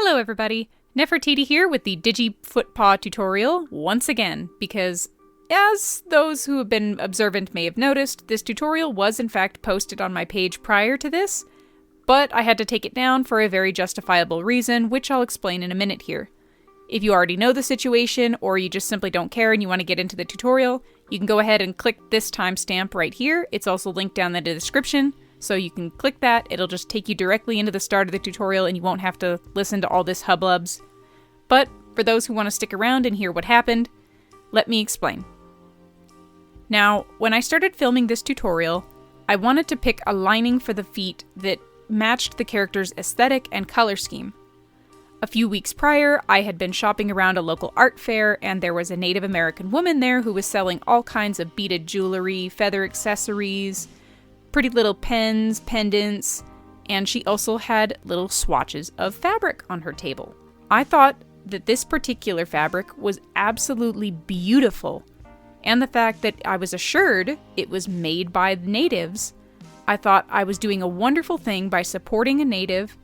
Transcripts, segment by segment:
Hello everybody, Neffertity here with the Digi-Foot-Paw tutorial once again, because as those who have been observant may have noticed, this tutorial was in fact posted on my page prior to this, but I had to take it down for a very justifiable reason, which I'll explain in a minute here. If you already know the situation, or you just simply don't care and you want to get into the tutorial, you can go ahead and click this timestamp right here. It's also linked down in the description. So you can click that, it'll just take you directly into the start of the tutorial and you won't have to listen to all this hubbubs. But for those who want to stick around and hear what happened, let me explain. Now, when I started filming this tutorial, I wanted to pick a lining for the feet that matched the character's aesthetic and color scheme. A few weeks prior, I had been shopping around a local art fair and there was a Native American woman there who was selling all kinds of beaded jewelry, feather accessories, pretty little pens, pendants, and she also had little swatches of fabric on her table. I thought that this particular fabric was absolutely beautiful, and the fact that I was assured it was made by the natives, I thought I was doing a wonderful thing by supporting a native,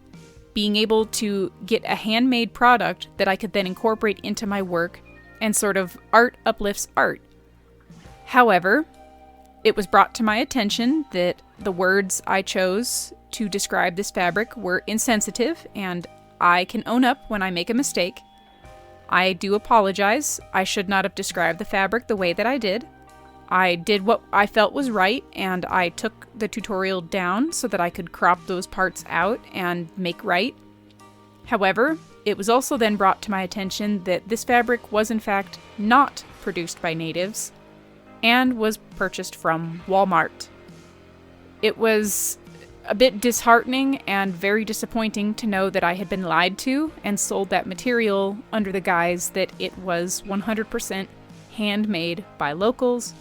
being able to get a handmade product that I could then incorporate into my work, and sort of art uplifts art. However, it was brought to my attention that the words I chose to describe this fabric were insensitive, and I can own up when I make a mistake. I do apologize. I should not have described the fabric the way that I did. I did what I felt was right, and I took the tutorial down so that I could crop those parts out and make right. However, it was also then brought to my attention that this fabric was in fact not produced by natives, and was purchased from Walmart. It was a bit disheartening and very disappointing to know that I had been lied to and sold that material under the guise that it was 100% handmade by locals,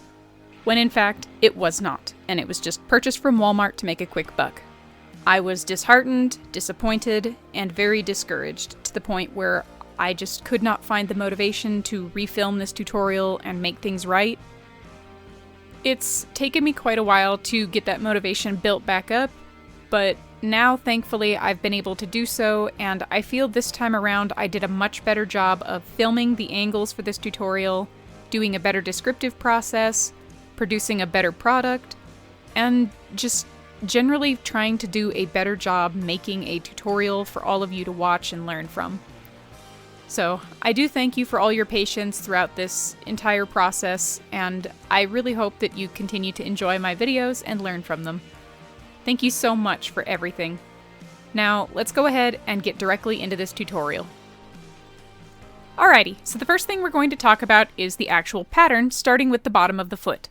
when in fact it was not, and it was just purchased from Walmart to make a quick buck. I was disheartened, disappointed, and very discouraged, to the point where I just could not find the motivation to refilm this tutorial and make things right. It's taken me quite a while to get that motivation built back up, but now thankfully I've been able to do so, and I feel this time around I did a much better job of filming the angles for this tutorial, doing a better descriptive process, producing a better product, and just generally trying to do a better job making a tutorial for all of you to watch and learn from. So, I do thank you for all your patience throughout this entire process, and I really hope that you continue to enjoy my videos and learn from them. Thank you so much for everything. Now, let's go ahead and get directly into this tutorial. Alrighty, so the first thing we're going to talk about is the actual pattern, starting with the bottom of the foot.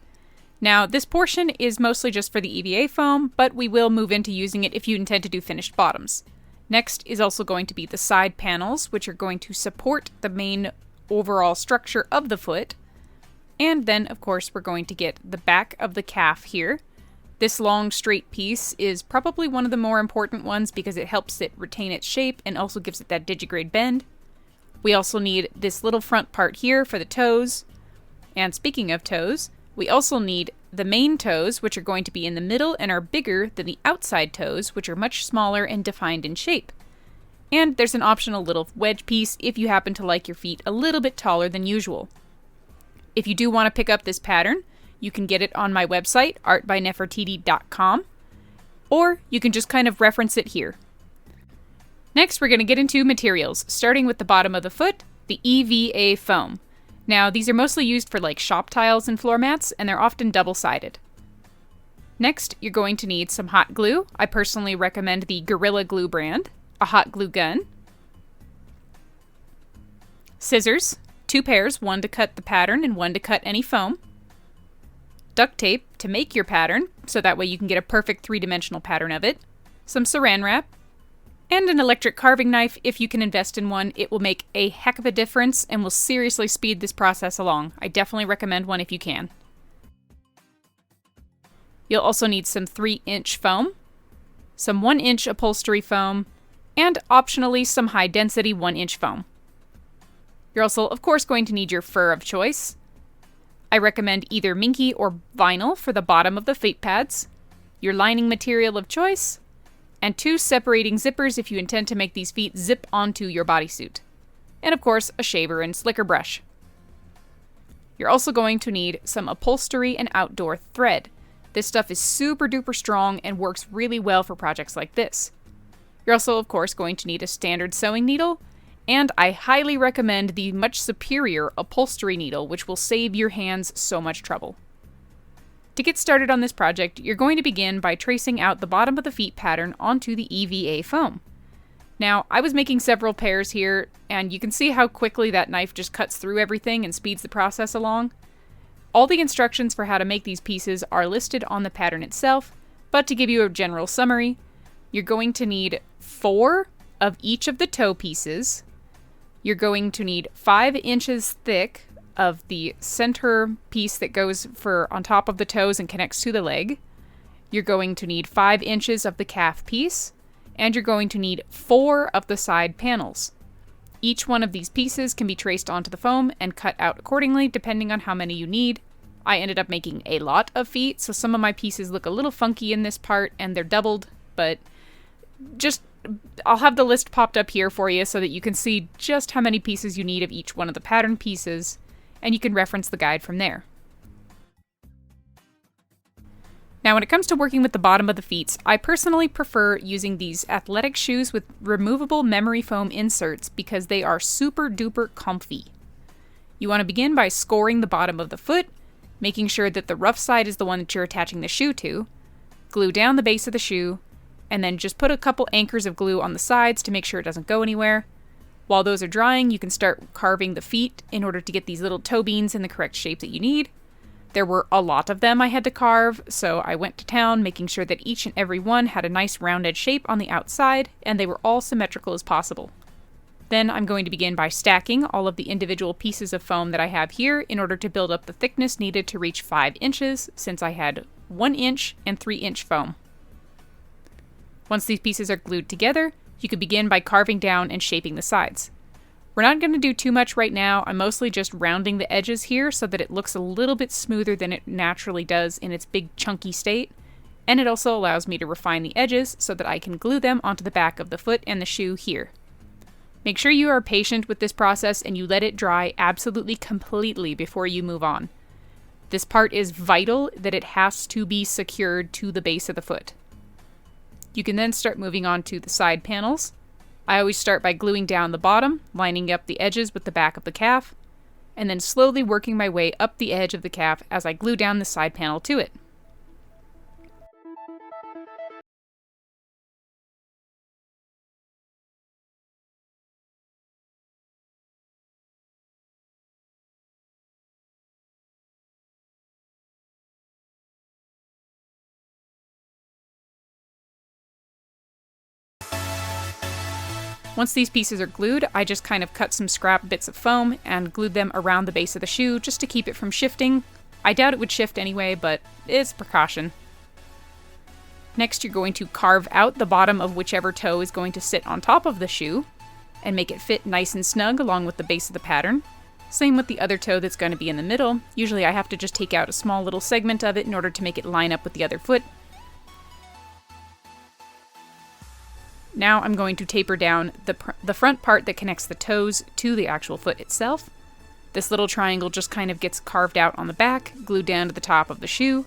Now, this portion is mostly just for the EVA foam, but we will move into using it if you intend to do finished bottoms. Next is also going to be the side panels, which are going to support the main overall structure of the foot. And then, of course, we're going to get the back of the calf here. This long, straight piece is probably one of the more important ones because it helps it retain its shape and also gives it that digigrade bend. We also need this little front part here for the toes. And speaking of toes, we also need the main toes, which are going to be in the middle and are bigger than the outside toes, which are much smaller and defined in shape. And there's an optional little wedge piece if you happen to like your feet a little bit taller than usual. If you do want to pick up this pattern, you can get it on my website, artbyneffertity.com, or you can just kind of reference it here. Next, we're going to get into materials, starting with the bottom of the foot, the EVA foam. Now, these are mostly used for like shop tiles and floor mats, and they're often double-sided. Next, you're going to need some hot glue. I personally recommend the Gorilla Glue brand, a hot glue gun, scissors, 2 pairs, one to cut the pattern and one to cut any foam, duct tape to make your pattern, so that way you can get a perfect 3-dimensional pattern of it, some saran wrap, and an electric carving knife. If you can invest in one, it will make a heck of a difference and will seriously speed this process along. I definitely recommend one if you can. You'll also need some 3-inch foam, some 1-inch upholstery foam, and optionally some high-density 1-inch foam. You're also, of course, going to need your fur of choice. I recommend either minky or vinyl for the bottom of the feet pads, your lining material of choice, and 2 separating zippers if you intend to make these feet zip onto your bodysuit. And of course, a shaver and slicker brush. You're also going to need some upholstery and outdoor thread. This stuff is super duper strong and works really well for projects like this. You're also, of course, going to need a standard sewing needle, and I highly recommend the much superior upholstery needle, which will save your hands so much trouble. To get started on this project, you're going to begin by tracing out the bottom of the feet pattern onto the EVA foam. Now, I was making several pairs here, and you can see how quickly that knife just cuts through everything and speeds the process along. All the instructions for how to make these pieces are listed on the pattern itself, but to give you a general summary, you're going to need 4 of each of the toe pieces. You're going to need 5 inches thick of the center piece that goes for on top of the toes and connects to the leg. You're going to need 5 inches of the calf piece, and you're going to need 4 of the side panels. Each one of these pieces can be traced onto the foam and cut out accordingly depending on how many you need. I ended up making a lot of feet, so some of my pieces look a little funky in this part and they're doubled, but I'll have the list popped up here for you so that you can see just how many pieces you need of each one of the pattern pieces, and you can reference the guide from there. Now, when it comes to working with the bottom of the feet, I personally prefer using these athletic shoes with removable memory foam inserts because they are super duper comfy. You want to begin by scoring the bottom of the foot, making sure that the rough side is the one that you're attaching the shoe to, glue down the base of the shoe, and then just put a couple anchors of glue on the sides to make sure it doesn't go anywhere. While those are drying, you can start carving the feet in order to get these little toe beans in the correct shape that you need. There were a lot of them I had to carve, so I went to town making sure that each and every one had a nice rounded shape on the outside, and they were all symmetrical as possible. Then I'm going to begin by stacking all of the individual pieces of foam that I have here in order to build up the thickness needed to reach 5 inches, since I had 1 inch and 3-inch foam. Once these pieces are glued together, you can begin by carving down and shaping the sides. We're not going to do too much right now. I'm mostly just rounding the edges here so that it looks a little bit smoother than it naturally does in its big chunky state, and it also allows me to refine the edges so that I can glue them onto the back of the foot and the shoe here. Make sure you are patient with this process and you let it dry absolutely completely before you move on. This part is vital that it has to be secured to the base of the foot. You can then start moving on to the side panels. I always start by gluing down the bottom, lining up the edges with the back of the calf, and then slowly working my way up the edge of the calf as I glue down the side panel to it. Once these pieces are glued, I just kind of cut some scrap bits of foam and glued them around the base of the shoe just to keep it from shifting. I doubt it would shift anyway, but it's a precaution. Next, you're going to carve out the bottom of whichever toe is going to sit on top of the shoe and make it fit nice and snug along with the base of the pattern. Same with the other toe that's going to be in the middle. Usually I have to just take out a small little segment of it in order to make it line up with the other foot. Now I'm going to taper down the front part that connects the toes to the actual foot itself. This little triangle just kind of gets carved out on the back, glued down to the top of the shoe.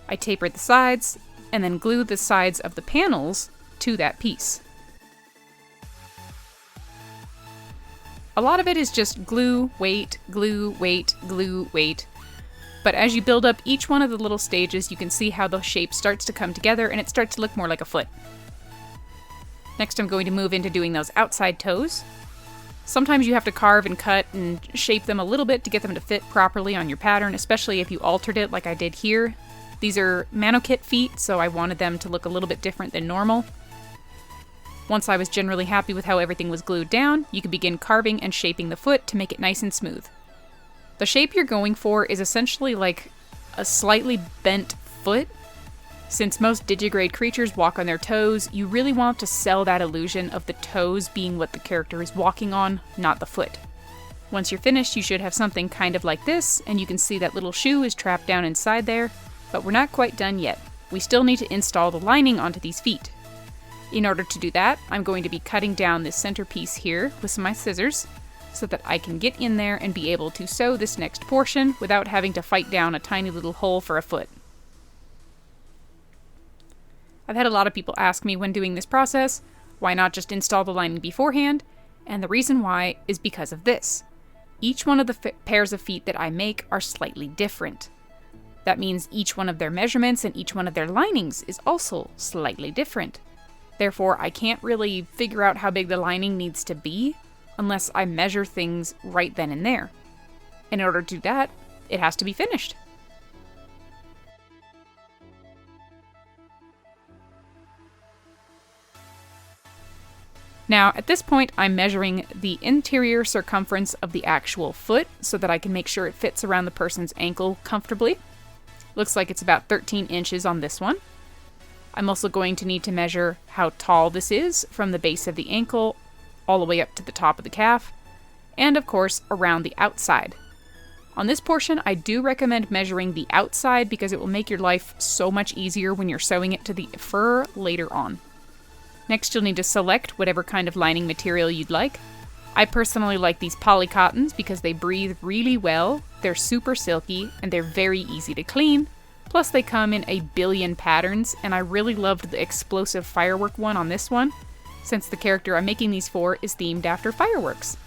I taper the sides, and then glue the sides of the panels to that piece. A lot of it is just glue, wait, glue, wait, glue, wait. But as you build up each one of the little stages, you can see how the shape starts to come together and it starts to look more like a foot. Next, I'm going to move into doing those outside toes. Sometimes you have to carve and cut and shape them a little bit to get them to fit properly on your pattern, especially if you altered it like I did here. These are Manokit feet, so I wanted them to look a little bit different than normal. Once I was generally happy with how everything was glued down, you can begin carving and shaping the foot to make it nice and smooth. The shape you're going for is essentially like a slightly bent foot. Since most Digigrade creatures walk on their toes, you really want to sell that illusion of the toes being what the character is walking on, not the foot. Once you're finished, you should have something kind of like this, and you can see that little shoe is trapped down inside there, but we're not quite done yet. We still need to install the lining onto these feet. In order to do that, I'm going to be cutting down this centerpiece here with my scissors so that I can get in there and be able to sew this next portion without having to fight down a tiny little hole for a foot. I've had a lot of people ask me when doing this process, why not just install the lining beforehand? And the reason why is because of this. Each one of the pairs of feet that I make are slightly different. That means each one of their measurements and each one of their linings is also slightly different. Therefore, I can't really figure out how big the lining needs to be unless I measure things right then and there. In order to do that, it has to be finished. Now, at this point, I'm measuring the interior circumference of the actual foot so that I can make sure it fits around the person's ankle comfortably. Looks like it's about 13 inches on this one. I'm also going to need to measure how tall this is from the base of the ankle all the way up to the top of the calf, and of course, around the outside. On this portion, I do recommend measuring the outside because it will make your life so much easier when you're sewing it to the fur later on. Next, you'll need to select whatever kind of lining material you'd like. I personally like these polycottons because they breathe really well, they're super silky, and they're very easy to clean. Plus, they come in a billion patterns, and I really loved the explosive firework one on this one, since the character I'm making these for is themed after fireworks.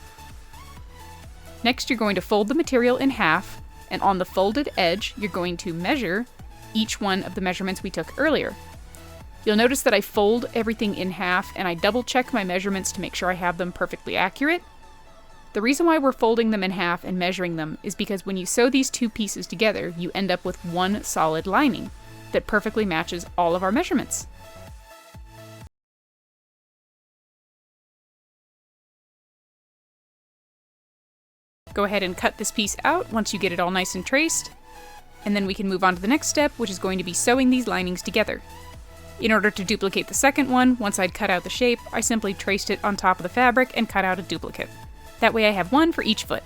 Next, you're going to fold the material in half, and on the folded edge, you're going to measure each one of the measurements we took earlier. You'll notice that I fold everything in half and I double check my measurements to make sure I have them perfectly accurate. The reason why we're folding them in half and measuring them is because when you sew these two pieces together, you end up with one solid lining that perfectly matches all of our measurements. Go ahead and cut this piece out once you get it all nice and traced, and then we can move on to the next step, which is going to be sewing these linings together. In order to duplicate the second one, once I'd cut out the shape, I simply traced it on top of the fabric and cut out a duplicate. That way I have one for each foot.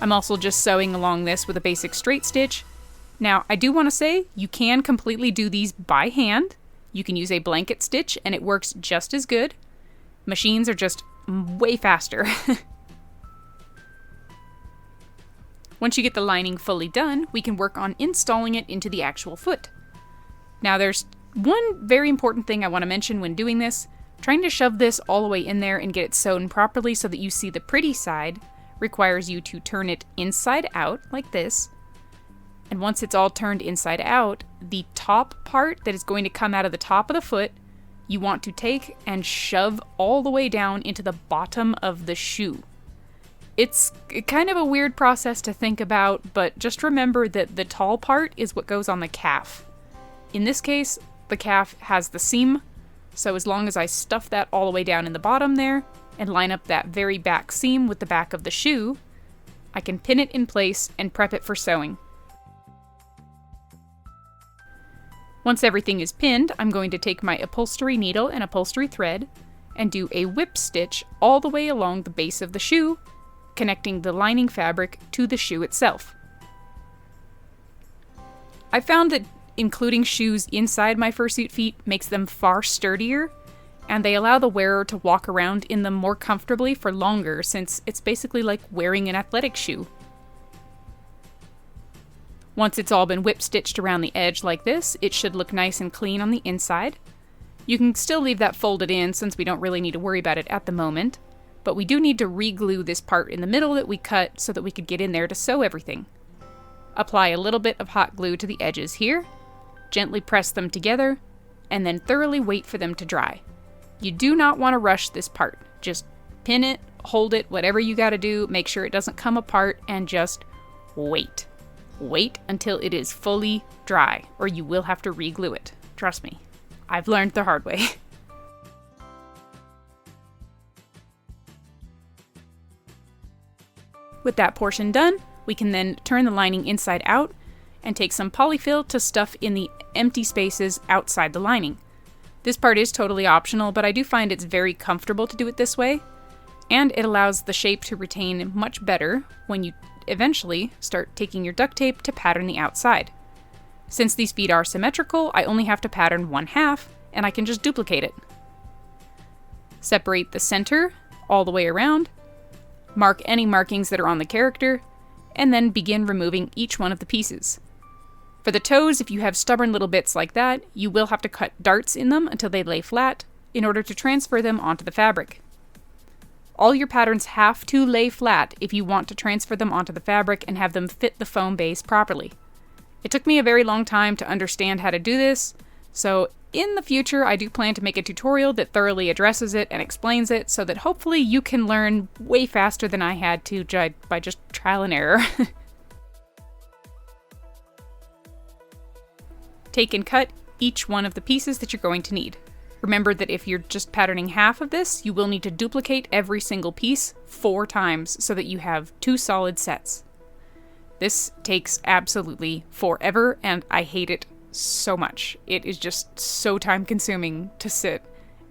I'm also just sewing along this with a basic straight stitch. Now, I do want to say, you can completely do these by hand. You can use a blanket stitch and it works just as good. Machines are just way faster. Once you get the lining fully done, we can work on installing it into the actual foot. Now there's one very important thing I want to mention when doing this. Trying to shove this all the way in there and get it sewn properly so that you see the pretty side requires you to turn it inside out like this. And once it's all turned inside out, the top part that is going to come out of the top of the foot, you want to take and shove all the way down into the bottom of the shoe. It's kind of a weird process to think about, but just remember that the tall part is what goes on the calf. In this case, the calf has the seam, so as long as I stuff that all the way down in the bottom there, and line up that very back seam with the back of the shoe, I can pin it in place and prep it for sewing. Once everything is pinned, I'm going to take my upholstery needle and upholstery thread, and do a whip stitch all the way along the base of the shoe, connecting the lining fabric to the shoe itself. I found that including shoes inside my fursuit feet makes them far sturdier, and they allow the wearer to walk around in them more comfortably for longer, since it's basically like wearing an athletic shoe. Once it's all been whip stitched around the edge like this, it should look nice and clean on the inside. You can still leave that folded in since we don't really need to worry about it at the moment, but we do need to re-glue this part in the middle that we cut so that we could get in there to sew everything. Apply a little bit of hot glue to the edges here, gently press them together, and then thoroughly wait for them to dry. You do not want to rush this part. Just pin it, hold it, whatever you gotta do, make sure it doesn't come apart, and just wait. Wait until it is fully dry, or you will have to re-glue it. Trust me, I've learned the hard way. With that portion done, we can then turn the lining inside out and take some polyfill to stuff in the empty spaces outside the lining. This part is totally optional, but I do find it's very comfortable to do it this way, and it allows the shape to retain much better when you eventually start taking your duct tape to pattern the outside. Since these feet are symmetrical, I only have to pattern one half, and I can just duplicate it. Separate the center all the way around, mark any markings that are on the character, and then begin removing each one of the pieces. For the toes, if you have stubborn little bits like that, you will have to cut darts in them until they lay flat in order to transfer them onto the fabric. All your patterns have to lay flat if you want to transfer them onto the fabric and have them fit the foam base properly. It took me a very long time to understand how to do this, so in the future I do plan to make a tutorial that thoroughly addresses it and explains it so that hopefully you can learn way faster than I had to by just trial and error. Take and cut each one of the pieces that you're going to need. Remember that if you're just patterning half of this, you will need to duplicate every single piece 4 times so that you have 2 solid sets. This takes absolutely forever, and I hate it so much. It is just so time-consuming to sit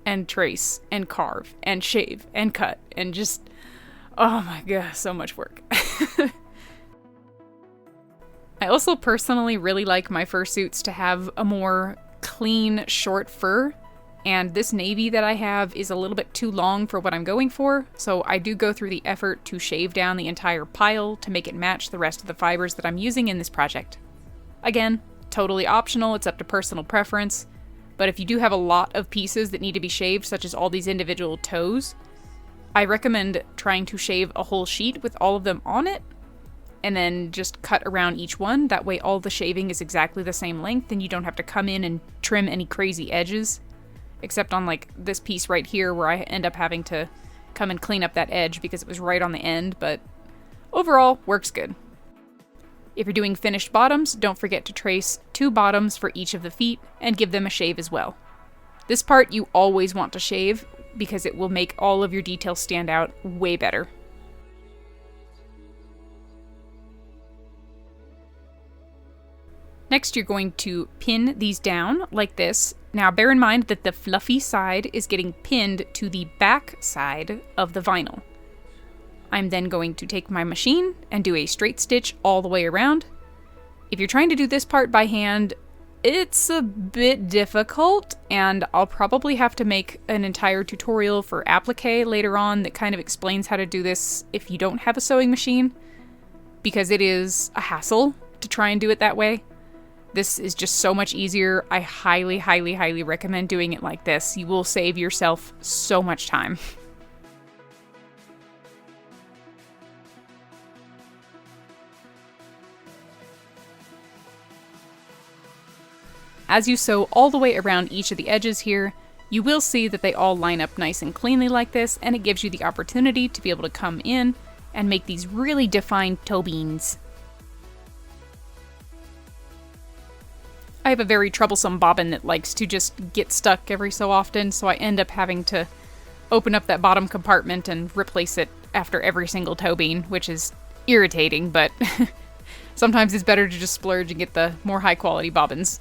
and trace and carve and shave and cut and just, oh my god, so much work. I also personally really like my fursuits to have a more clean, short fur. And this navy that I have is a little bit too long for what I'm going for, so I do go through the effort to shave down the entire pile to make it match the rest of the fibers that I'm using in this project. Again, totally optional, it's up to personal preference, but if you do have a lot of pieces that need to be shaved, such as all these individual toes, I recommend trying to shave a whole sheet with all of them on it, and then just cut around each one. That way all the shaving is exactly the same length, and you don't have to come in and trim any crazy edges. Except on like this piece right here where I end up having to come and clean up that edge because it was right on the end, but overall works good. If you're doing finished bottoms, don't forget to trace 2 bottoms for each of the feet and give them a shave as well. This part you always want to shave because it will make all of your details stand out way better. Next, you're going to pin these down like this. Now, bear in mind that the fluffy side is getting pinned to the back side of the vinyl. I'm then going to take my machine and do a straight stitch all the way around. If you're trying to do this part by hand, it's a bit difficult, and I'll probably have to make an entire tutorial for applique later on that kind of explains how to do this if you don't have a sewing machine, because it is a hassle to try and do it that way. This is just so much easier. I highly, highly, highly recommend doing it like this. You will save yourself so much time. As you sew all the way around each of the edges here, you will see that they all line up nice and cleanly like this, and it gives you the opportunity to be able to come in and make these really defined toe beans. I have a very troublesome bobbin that likes to just get stuck every so often, so I end up having to open up that bottom compartment and replace it after every single toe bean, which is irritating, but sometimes it's better to just splurge and get the more high quality bobbins.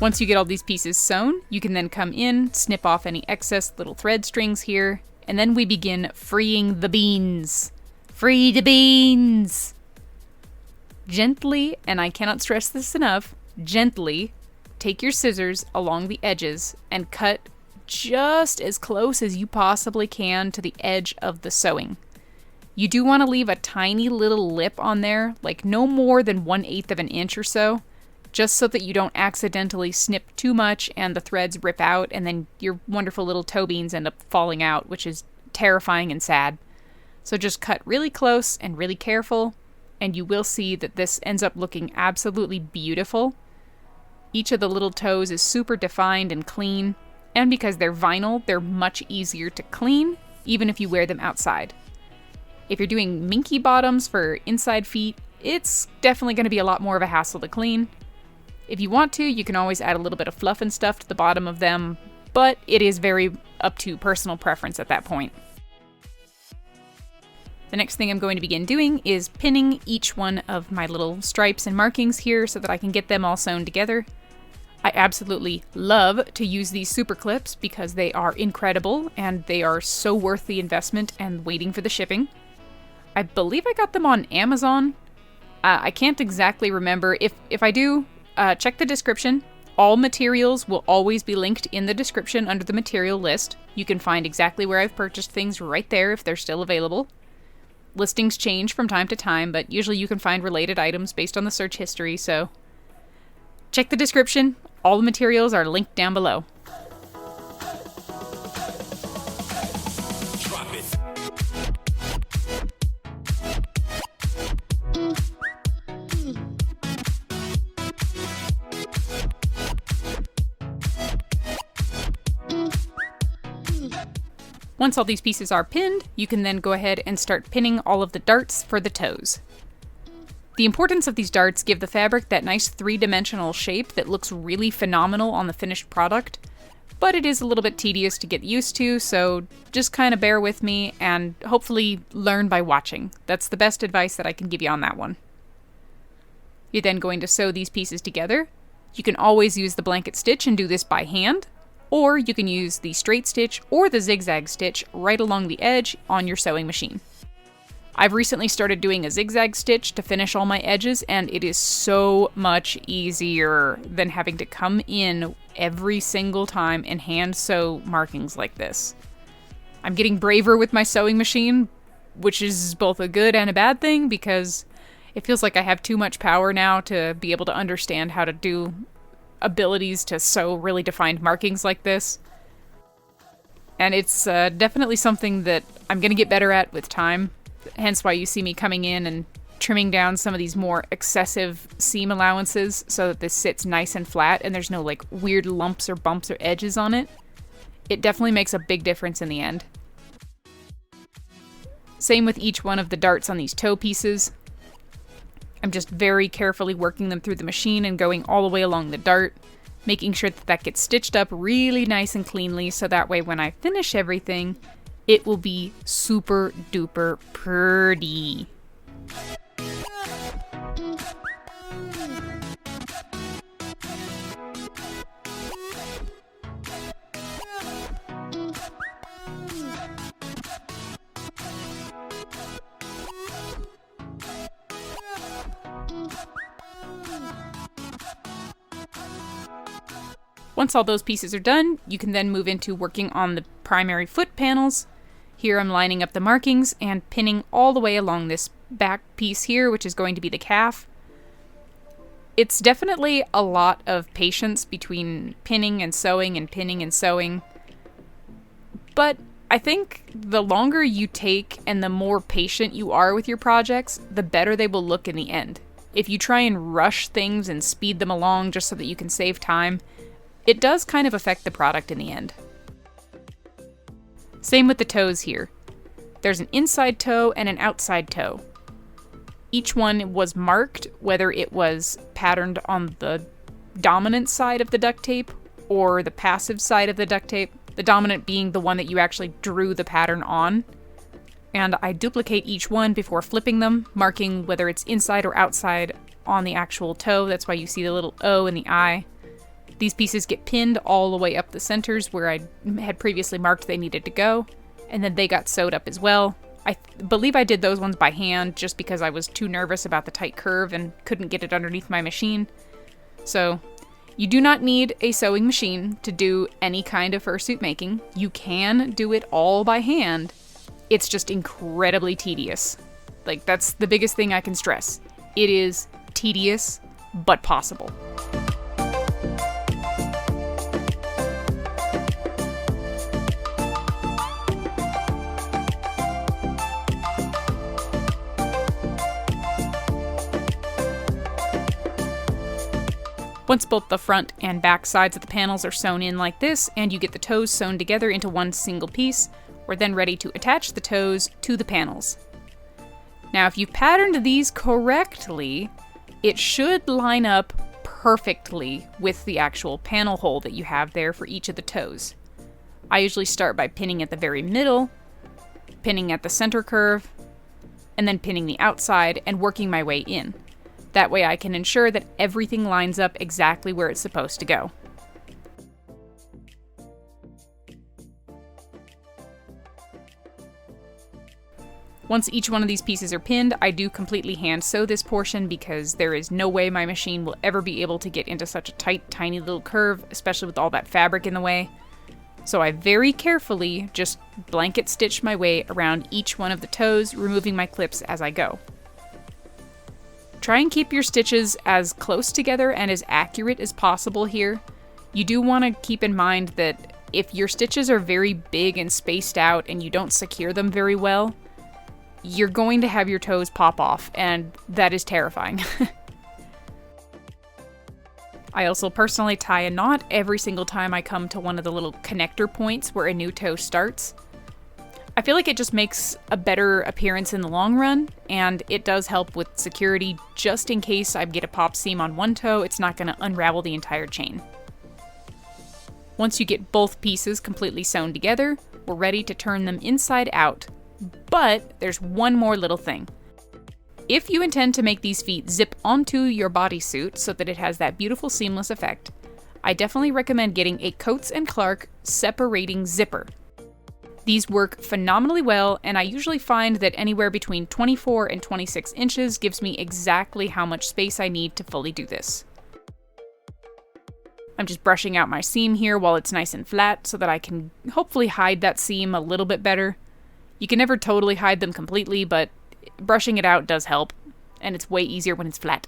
Once you get all these pieces sewn, you can then come in, snip off any excess little thread strings here, and then we begin freeing the beans. Free the beans! Gently, and I cannot stress this enough, gently take your scissors along the edges and cut just as close as you possibly can to the edge of the sewing. You do want to leave a tiny little lip on there, like no more than 1/8 of an inch or so, just so that you don't accidentally snip too much and the threads rip out and then your wonderful little toe beans end up falling out, which is terrifying and sad. So just cut really close and really careful, and you will see that this ends up looking absolutely beautiful. Each of the little toes is super defined and clean, and because they're vinyl, they're much easier to clean, even if you wear them outside. If you're doing minky bottoms for inside feet, it's definitely going to be a lot more of a hassle to clean. If you want to, you can always add a little bit of fluff and stuff to the bottom of them, but it is very up to personal preference at that point. The next thing I'm going to begin doing is pinning each one of my little stripes and markings here so that I can get them all sewn together. I absolutely love to use these super clips because they are incredible and they are so worth the investment and waiting for the shipping. I believe I got them on Amazon. I can't exactly remember. If I do, check the description. All materials will always be linked in the description under the material list. You can find exactly where I've purchased things right there if they're still available. Listings change from time to time, but usually you can find related items based on the search history, so check the description. All the materials are linked down below. Once all these pieces are pinned, you can then go ahead and start pinning all of the darts for the toes. The importance of these darts give the fabric that nice three-dimensional shape that looks really phenomenal on the finished product, but it is a little bit tedious to get used to, so just kind of bear with me and hopefully learn by watching. That's the best advice that I can give you on that one. You're then going to sew these pieces together. You can always use the blanket stitch and do this by hand, or you can use the straight stitch or the zigzag stitch right along the edge on your sewing machine. I've recently started doing a zigzag stitch to finish all my edges, and it is so much easier than having to come in every single time and hand sew markings like this. I'm getting braver with my sewing machine, which is both a good and a bad thing because it feels like I have too much power now to be able to understand how to do abilities to sew really defined markings like this. And it's definitely something that I'm going to get better at with time, hence why you see me coming in and trimming down some of these more excessive seam allowances so that this sits nice and flat and there's no like weird lumps or bumps or edges on it. It definitely makes a big difference in the end. Same with each one of the darts on these toe pieces. I'm just very carefully working them through the machine and going all the way along the dart, making sure that that gets stitched up really nice and cleanly so that way when I finish everything, it will be super duper pretty. Once all those pieces are done, you can then move into working on the primary foot panels. Here I'm lining up the markings and pinning all the way along this back piece here, which is going to be the calf. It's definitely a lot of patience between pinning and sewing and pinning and sewing. But I think the longer you take and the more patient you are with your projects, the better they will look in the end. If you try and rush things and speed them along just so that you can save time, it does kind of affect the product in the end. Same with the toes here. There's an inside toe and an outside toe. Each one was marked, whether it was patterned on the dominant side of the duct tape or the passive side of the duct tape, the dominant being the one that you actually drew the pattern on. And I duplicate each one before flipping them, marking whether it's inside or outside on the actual toe. That's why you see the little O in the eye. These pieces get pinned all the way up the centers where I had previously marked they needed to go, and then they got sewed up as well. I believe I did those ones by hand just because I was too nervous about the tight curve and couldn't get it underneath my machine. So, you do not need a sewing machine to do any kind of fursuit making. You can do it all by hand. It's just incredibly tedious. Like, that's the biggest thing I can stress. It is tedious, but possible. Once both the front and back sides of the panels are sewn in like this, and you get the toes sewn together into one single piece, we're then ready to attach the toes to the panels. Now, if you've patterned these correctly, it should line up perfectly with the actual panel hole that you have there for each of the toes. I usually start by pinning at the very middle, pinning at the center curve, and then pinning the outside and working my way in. That way I can ensure that everything lines up exactly where it's supposed to go. Once each one of these pieces are pinned, I do completely hand sew this portion because there is no way my machine will ever be able to get into such a tight, tiny little curve, especially with all that fabric in the way. So I very carefully just blanket stitch my way around each one of the toes, removing my clips as I go. Try and keep your stitches as close together and as accurate as possible here. You do want to keep in mind that if your stitches are very big and spaced out and you don't secure them very well, you're going to have your toes pop off, and that is terrifying. I also personally tie a knot every single time I come to one of the little connector points where a new toe starts. I feel like it just makes a better appearance in the long run, and it does help with security just in case I get a pop seam on one toe, it's not going to unravel the entire chain. Once you get both pieces completely sewn together, we're ready to turn them inside out. But there's one more little thing. If you intend to make these feet zip onto your bodysuit so that it has that beautiful seamless effect, I definitely recommend getting a Coats & Clark separating zipper. These work phenomenally well, and I usually find that anywhere between 24 and 26 inches gives me exactly how much space I need to fully do this. I'm just brushing out my seam here while it's nice and flat so that I can hopefully hide that seam a little bit better. You can never totally hide them completely, but brushing it out does help, and it's way easier when it's flat.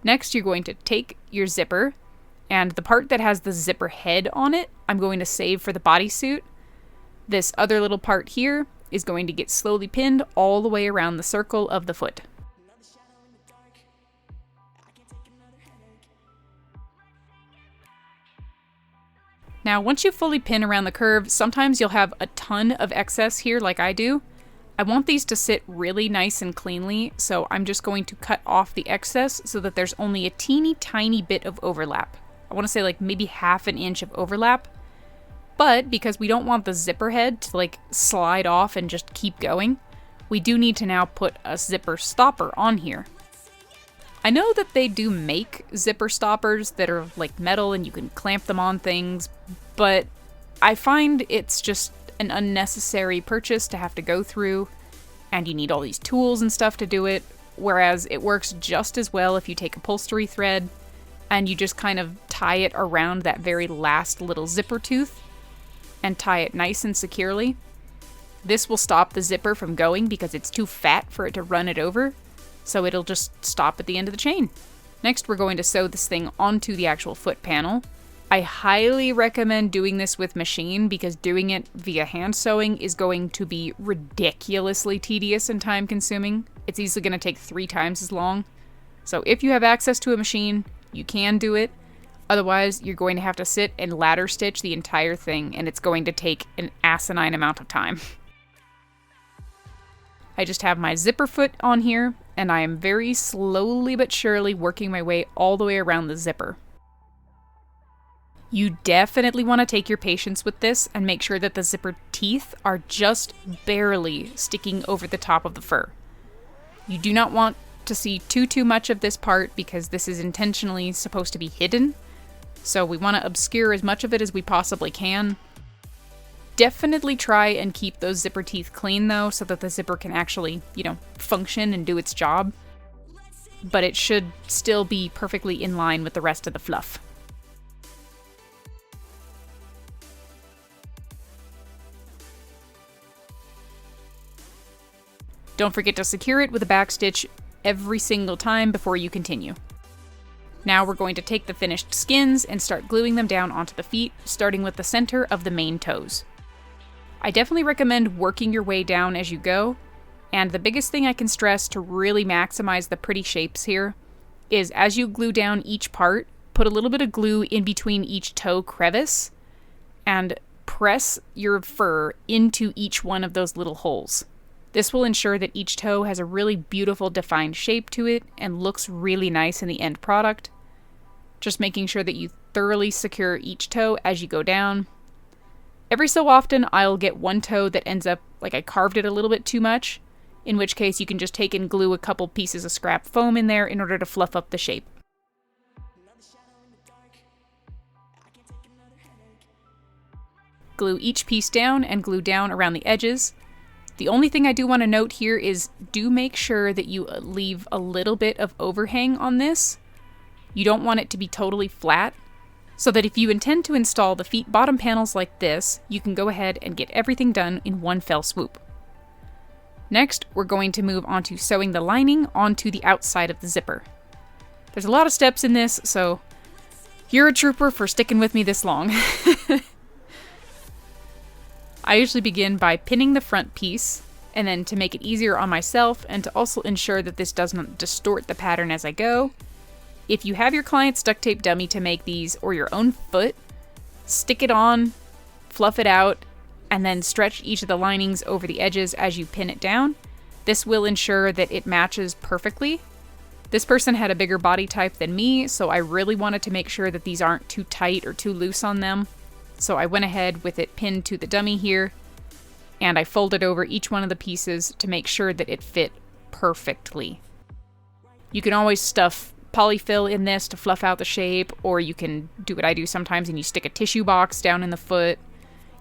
Next, you're going to take your zipper, and the part that has the zipper head on it, I'm going to save for the bodysuit. This other little part here is going to get slowly pinned all the way around the circle of the foot. Now, once you fully pin around the curve, sometimes you'll have a ton of excess here like I do. I want these to sit really nice and cleanly, so I'm just going to cut off the excess so that there's only a teeny tiny bit of overlap. I want to say like maybe ½ an inch of overlap. But because we don't want the zipper head to like slide off and just keep going, we do need to now put a zipper stopper on here. I know that they do make zipper stoppers that are like metal and you can clamp them on things, but I find it's just an unnecessary purchase to have to go through, and you need all these tools and stuff to do it, whereas it works just as well if you take upholstery thread and you just kind of tie it around that very last little zipper tooth and tie it nice and securely. This will stop the zipper from going because it's too fat for it to run it over. So it'll just stop at the end of the chain. Next, we're going to sew this thing onto the actual foot panel. I highly recommend doing this with machine because doing it via hand sewing is going to be ridiculously tedious and time consuming. It's easily going to take 3 times as long. So if you have access to a machine, you can do it. Otherwise, you're going to have to sit and ladder stitch the entire thing, and it's going to take an asinine amount of time. I just have my zipper foot on here, and I am very slowly but surely working my way all the way around the zipper. You definitely want to take your patience with this and make sure that the zipper teeth are just barely sticking over the top of the fur. You do not want to see too much of this part because this is intentionally supposed to be hidden, so we want to obscure as much of it as we possibly can. Definitely try and keep those zipper teeth clean though, so that the zipper can actually, function and do its job. But it should still be perfectly in line with the rest of the fluff. Don't forget to secure it with a back stitch every single time before you continue. Now we're going to take the finished skins and start gluing them down onto the feet, starting with the center of the main toes. I definitely recommend working your way down as you go, and the biggest thing I can stress to really maximize the pretty shapes here is as you glue down each part, put a little bit of glue in between each toe crevice and press your fur into each one of those little holes. This will ensure that each toe has a really beautiful defined shape to it and looks really nice in the end product. Just making sure that you thoroughly secure each toe as you go down. Every so often, I'll get one toe that ends up like I carved it a little bit too much, in which case you can just take and glue a couple pieces of scrap foam in there in order to fluff up the shape. Glue each piece down and glue down around the edges. The only thing I do want to note here is do make sure that you leave a little bit of overhang on this. You don't want it to be totally flat, so that if you intend to install the feet bottom panels like this, you can go ahead and get everything done in one fell swoop. Next, we're going to move on to sewing the lining onto the outside of the zipper. There's a lot of steps in this, so you're a trooper for sticking with me this long. I usually begin by pinning the front piece, and then to make it easier on myself and to also ensure that this doesn't distort the pattern as I go, if you have your client's duct tape dummy to make these or your own foot, stick it on, fluff it out, and then stretch each of the linings over the edges as you pin it down. This will ensure that it matches perfectly. This person had a bigger body type than me, so I really wanted to make sure that these aren't too tight or too loose on them. So I went ahead with it pinned to the dummy here, and I folded over each one of the pieces to make sure that it fit perfectly. You can always stuff polyfill in this to fluff out the shape, or you can do what I do sometimes and you stick a tissue box down in the foot.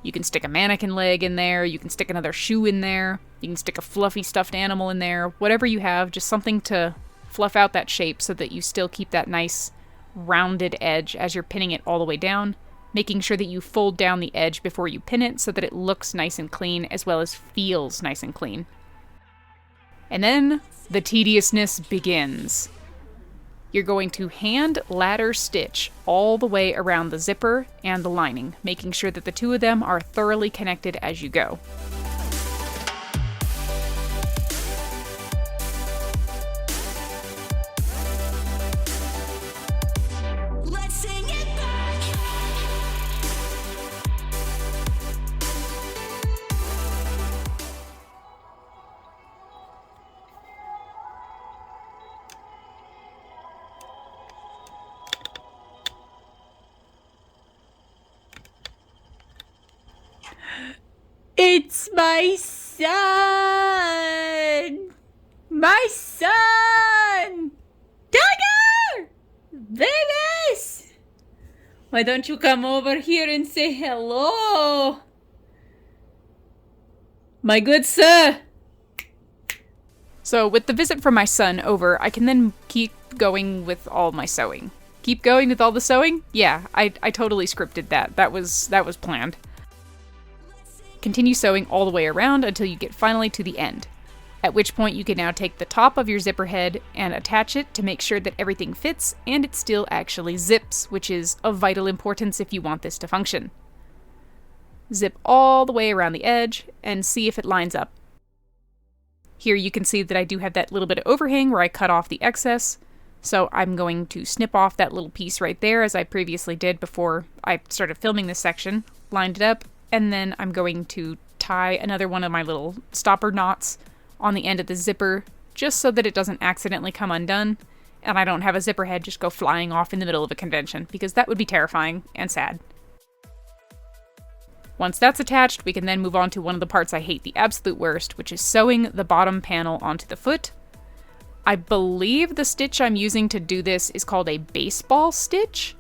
You can stick a mannequin leg in there, you can stick another shoe in there, you can stick a fluffy stuffed animal in there, whatever you have, just something to fluff out that shape so that you still keep that nice rounded edge as you're pinning it all the way down, making sure that you fold down the edge before you pin it so that it looks nice and clean as well as feels nice and clean. And then the tediousness begins. You're going to hand ladder stitch all the way around the zipper and the lining, making sure that the two of them are thoroughly connected as you go. Let's sing it back. It's my son! My son! Tiger! Babies! Why don't you come over here and say hello? My good sir! So with the visit from my son over, I can then keep going with all my sewing. Keep going with all the sewing? Yeah, I totally scripted that. That was planned. Continue sewing all the way around until you get finally to the end, at which point you can now take the top of your zipper head and attach it to make sure that everything fits and it still actually zips, which is of vital importance if you want this to function. Zip all the way around the edge and see if it lines up. Here you can see that I do have that little bit of overhang where I cut off the excess, so I'm going to snip off that little piece right there as I previously did before I started filming this section, lined it up, and then I'm going to tie another one of my little stopper knots on the end of the zipper just so that it doesn't accidentally come undone and I don't have a zipper head just go flying off in the middle of a convention, because that would be terrifying and sad. Once that's attached, we can then move on to one of the parts I hate the absolute worst, which is sewing the bottom panel onto the foot. I believe the stitch I'm using to do this is called a baseball stitch.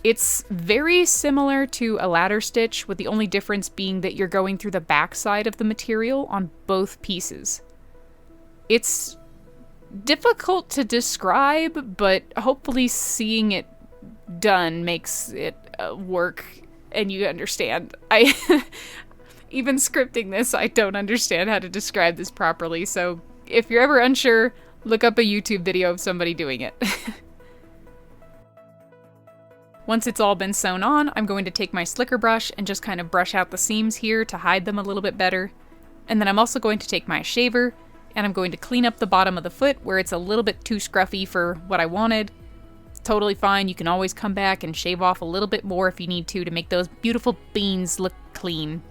It's very similar to a ladder stitch, with the only difference being that you're going through the back side of the material on both pieces. It's difficult to describe, but hopefully seeing it done makes it work and you understand. Even scripting this, I don't understand how to describe this properly, so if you're ever unsure, look up a YouTube video of somebody doing it. Once it's all been sewn on, I'm going to take my slicker brush and just kind of brush out the seams here to hide them a little bit better. And then I'm also going to take my shaver and I'm going to clean up the bottom of the foot where it's a little bit too scruffy for what I wanted. It's totally fine. You can always come back and shave off a little bit more if you need to make those beautiful beans look clean.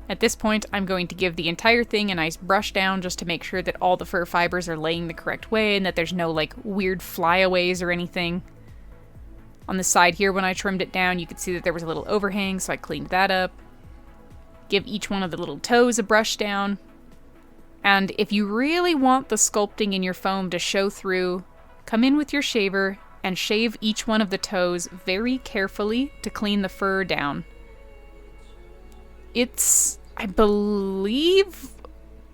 At this point, I'm going to give the entire thing a nice brush down just to make sure that all the fur fibers are laying the correct way and that there's no like weird flyaways or anything. On the side here, when I trimmed it down, you could see that there was a little overhang, so I cleaned that up. Give each one of the little toes a brush down. And if you really want the sculpting in your foam to show through, come in with your shaver and shave each one of the toes very carefully to clean the fur down. It's, I believe,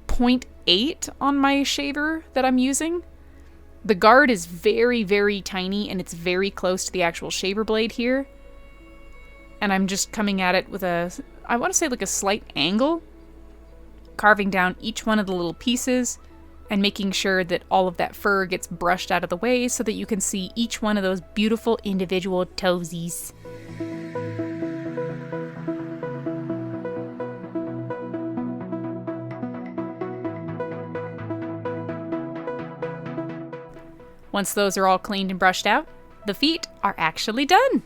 0.8 on my shaver that I'm using. The guard is very, very tiny, and it's very close to the actual shaver blade here. And I'm just coming at it with a, I want to say like a slight angle, carving down each one of the little pieces and making sure that all of that fur gets brushed out of the way so that you can see each one of those beautiful individual toesies. Once those are all cleaned and brushed out, the feet are actually done.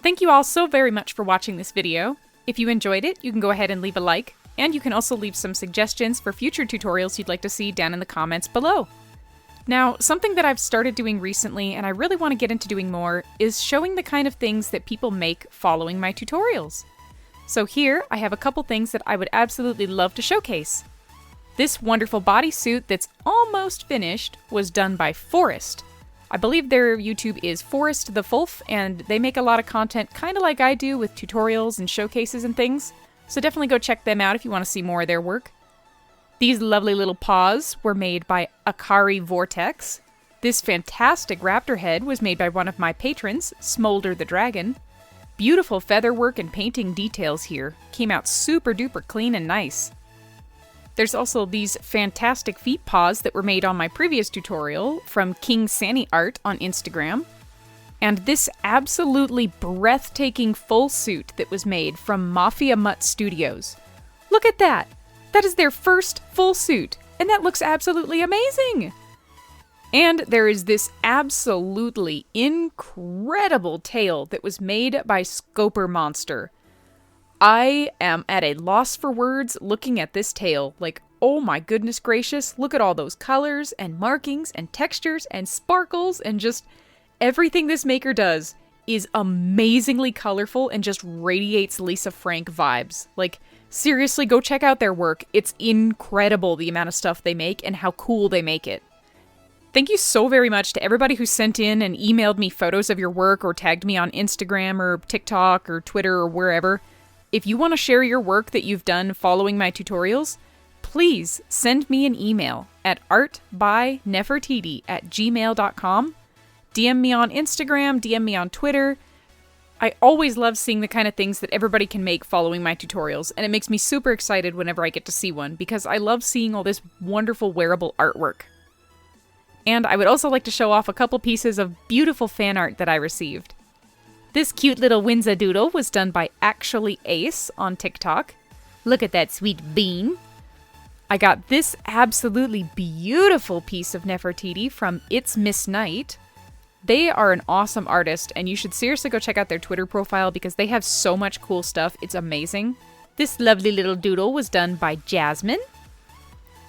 Thank you all so very much for watching this video. If you enjoyed it, you can go ahead and leave a like, and you can also leave some suggestions for future tutorials you'd like to see down in the comments below. Now, something that I've started doing recently, and I really want to get into doing more, is showing the kind of things that people make following my tutorials. So here, I have a couple things that I would absolutely love to showcase. This wonderful bodysuit that's almost finished was done by Forrest. I believe their YouTube is Forrest the Fulf, and they make a lot of content kind of like I do with tutorials and showcases and things, so definitely go check them out if you want to see more of their work. These lovely little paws were made by Akari Vortex. This fantastic raptor head was made by one of my patrons, Smolder the Dragon. Beautiful featherwork and painting details here. Came out super duper clean and nice. There's also these fantastic feet paws that were made on my previous tutorial from King Sanny Art on Instagram. And this absolutely breathtaking full suit that was made from Mafia Mutt Studios. Look at that! That is their first full suit, and that looks absolutely amazing! And there is this absolutely incredible tail that was made by Scoper Monster. I am at a loss for words looking at this tail. Like, oh my goodness gracious, look at all those colors and markings and textures and sparkles and just everything this maker does is amazingly colorful and just radiates Lisa Frank vibes. Like, seriously, go check out their work. It's incredible the amount of stuff they make and how cool they make it. Thank you so very much to everybody who sent in and emailed me photos of your work or tagged me on Instagram or TikTok or Twitter or wherever. If you want to share your work that you've done following my tutorials, please send me an email at artbyneffertity@gmail.com. DM me on Instagram, DM me on Twitter. I always love seeing the kind of things that everybody can make following my tutorials, and it makes me super excited whenever I get to see one, because I love seeing all this wonderful wearable artwork. And I would also like to show off a couple pieces of beautiful fan art that I received. This cute little Winza doodle was done by Actually Ace on TikTok. Look at that sweet bean. I got this absolutely beautiful piece of Neffertity from It's Miss Night. They are an awesome artist, and you should seriously go check out their Twitter profile because they have so much cool stuff. It's amazing. This lovely little doodle was done by Jasmine.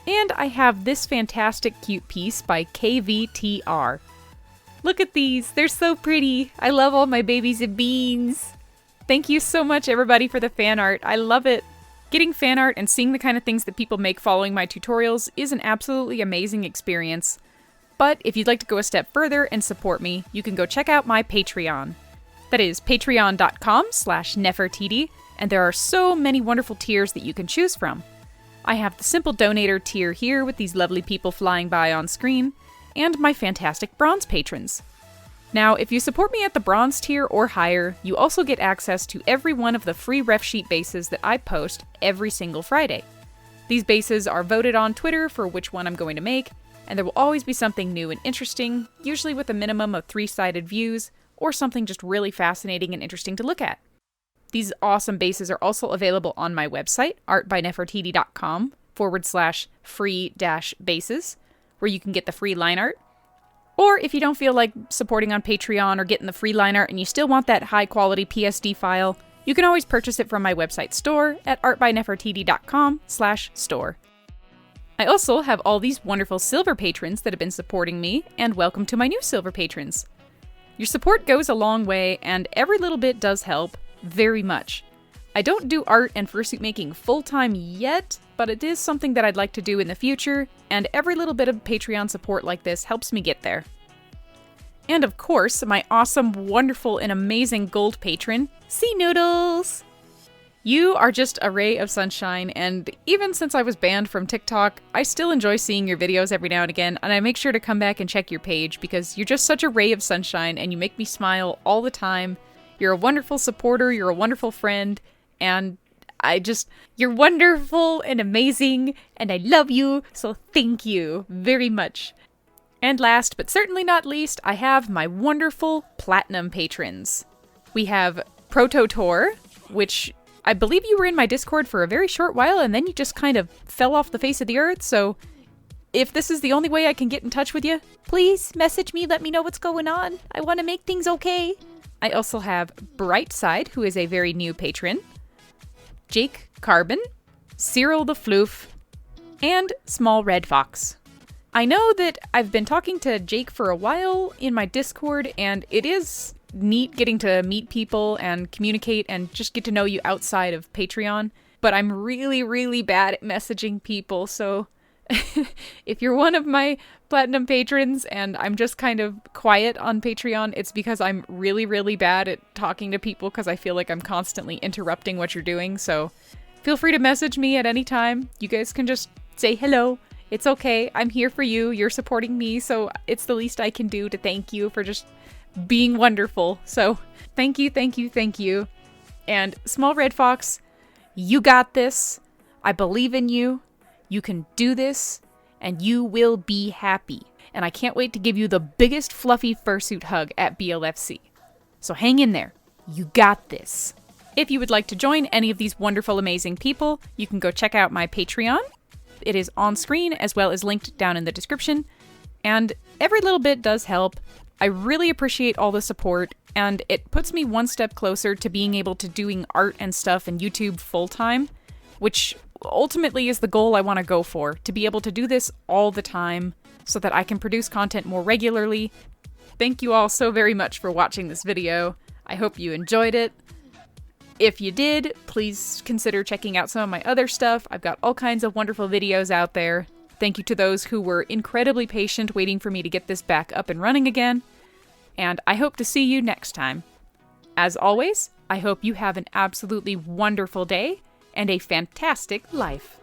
And I have this fantastic cute piece by KVTR. Look at these. They're so pretty. I love all my babies and beans. Thank you so much, everybody, for the fan art. I love it. Getting fan art and seeing the kind of things that people make following my tutorials is an absolutely amazing experience. But if you'd like to go a step further and support me, you can go check out my Patreon. That is patreon.com/Neffertity, and there are so many wonderful tiers that you can choose from. I have the simple donator tier here with these lovely people flying by on screen, and my fantastic bronze patrons. Now, if you support me at the bronze tier or higher, you also get access to every one of the free ref sheet bases that I post every single Friday. These bases are voted on Twitter for which one I'm going to make, and there will always be something new and interesting, usually with a minimum of 3-sided views, or something just really fascinating and interesting to look at. These awesome bases are also available on my website, artbyneffertity.com/free-bases, where you can get the free line art. Or if you don't feel like supporting on Patreon or getting the free line art and you still want that high-quality PSD file, you can always purchase it from my website store at artbyneffertity.com/store. I also have all these wonderful silver patrons that have been supporting me, and welcome to my new silver patrons. Your support goes a long way, and every little bit does help, very much. I don't do art and fursuit making full-time yet, but it is something that I'd like to do in the future, and every little bit of Patreon support like this helps me get there. And of course, my awesome, wonderful, and amazing gold patron, Sea Noodles! You are just a ray of sunshine, and even since I was banned from TikTok, I still enjoy seeing your videos every now and again, and I make sure to come back and check your page because you're just such a ray of sunshine and you make me smile all the time. You're a wonderful supporter, you're a wonderful friend, and you're wonderful and amazing, and I love you, so thank you very much. And last, but certainly not least, I have my wonderful platinum patrons. We have Prototor, which I believe you were in my Discord for a very short while, and then you just kind of fell off the face of the earth, so if this is the only way I can get in touch with you, please message me, let me know what's going on. I want to make things okay. I also have Brightside, who is a very new patron, Jake Carbon, Cyril the Floof, and Small Red Fox. I know that I've been talking to Jake for a while in my Discord, and it is neat getting to meet people and communicate and just get to know you outside of Patreon, but I'm really, really bad at messaging people, so if you're one of my platinum patrons and I'm just kind of quiet on Patreon, it's because I'm really, really bad at talking to people because I feel like I'm constantly interrupting what you're doing, so feel free to message me at any time. You guys can just say hello. It's okay. I'm here for you. You're supporting me, so it's the least I can do to thank you for just being wonderful. So thank you, thank you, thank you. And Small Red Fox, you got this. I believe in you. You can do this, and you will be happy. And I can't wait to give you the biggest fluffy fursuit hug at BLFC. So hang in there. You got this. If you would like to join any of these wonderful, amazing people, you can go check out my Patreon. It is on screen as well as linked down in the description. And every little bit does help. I really appreciate all the support, and it puts me one step closer to being able to doing art and stuff and YouTube full-time, which ultimately is the goal I want to go for, to be able to do this all the time so that I can produce content more regularly. Thank you all so very much for watching this video. I hope you enjoyed it. If you did, please consider checking out some of my other stuff. I've got all kinds of wonderful videos out there. Thank you to those who were incredibly patient waiting for me to get this back up and running again. And I hope to see you next time. As always, I hope you have an absolutely wonderful day and a fantastic life.